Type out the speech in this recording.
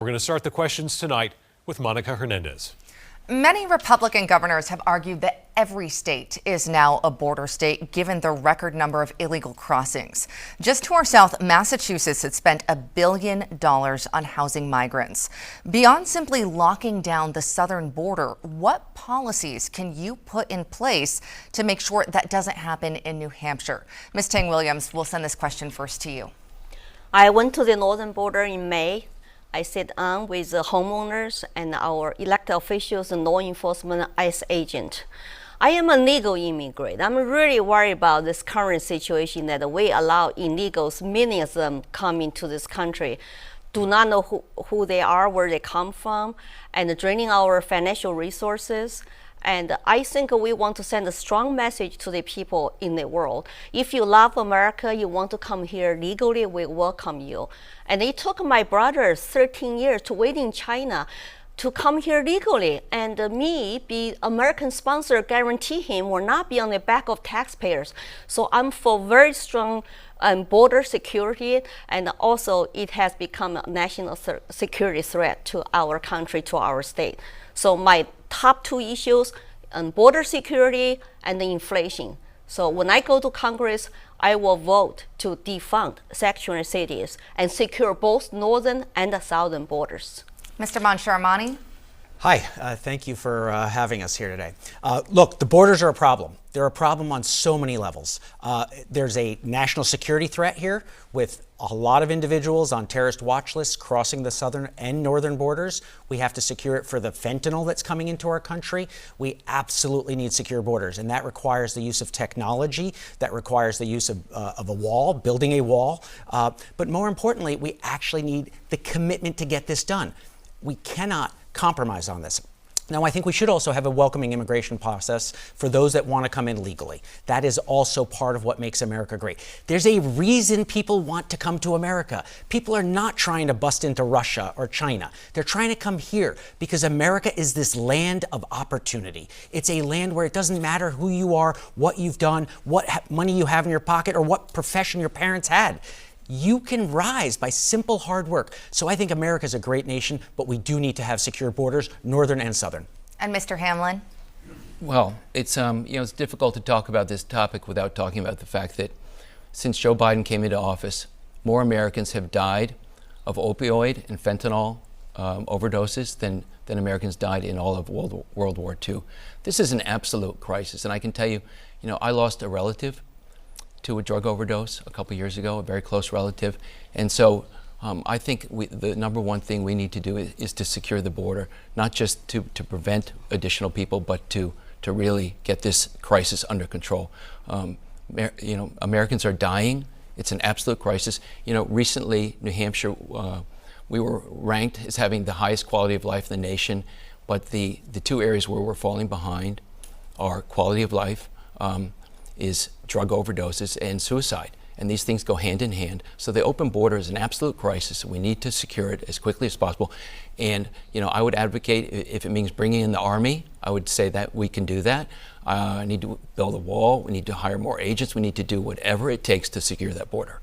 We're going to start the questions tonight with Monica Hernandez. Many Republican governors have argued that every state is now a border state, given the record number of illegal crossings. Just to our south, Massachusetts had spent $1 billion on housing migrants. Beyond simply locking down the southern border, what policies can you put in place to make sure that doesn't happen in New Hampshire? Ms. Tang Williams, we'll send this question first to you. I went to the northern border in May. I sat down with the homeowners and our elected officials and law enforcement ICE agent. I am a legal immigrant. I'm really worried about this current situation that we allow illegals, many of them come into this country, do not know who they are, where they come from, and draining our financial resources. And I think we want to send a strong message to the people in the world. If you love America, you want to come here legally, we welcome you. And it took my brother 13 years to wait in China to come here legally. And me, be American sponsor, guarantee him will not be on the back of taxpayers. So I'm for very strong border security, and also it has become a national security threat to our country, to our state. So my top two issues, border security and the inflation. So when I go to Congress, I will vote to defund sanctuary cities and secure both northern and the southern borders. Mr. Moncharmani. Hi, thank you for having us here today. Look, the borders are a problem. They're a problem on so many levels. There's a national security threat here with a lot of individuals on terrorist watch lists crossing the southern and northern borders. We have to secure it for the fentanyl that's coming into our country. We absolutely need secure borders, and that requires the use of technology. That requires the use of a wall, building a wall. But more importantly, we actually need the commitment to get this done. We cannot compromise on this. Now, I think we should also have a welcoming immigration process for those that want to come in legally. That is also part of what makes America great. There's a reason people want to come to America. People are not trying to bust into Russia or China. They're trying to come here because America is this land of opportunity. It's a land where it doesn't matter who you are, what you've done, what money you have in your pocket, or what profession your parents had. You can rise by simple hard work. So I think America is a great nation, but we do need to have secure borders, northern and southern. And Mr. Hamlin? Well, it's it's difficult to talk about this topic without talking about the fact that since Joe Biden came into office, more Americans have died of opioid and fentanyl overdoses than Americans died in all of World War II. This is an absolute crisis, and I can tell you, I lost a relative to a drug overdose a couple years ago, a very close relative. And so I think the number one thing we need to do is to secure the border, not just to prevent additional people, but to really get this crisis under control. Americans are dying. It's an absolute crisis. Recently, New Hampshire, we were ranked as having the highest quality of life in the nation, but the two areas where we're falling behind are quality of life, is drug overdoses and suicide. And these things go hand in hand. So the open border is an absolute crisis. We need to secure it as quickly as possible. And I would advocate, if it means bringing in the Army, I would say that we can do that. I need to build a wall. We need to hire more agents. We need to do whatever it takes to secure that border.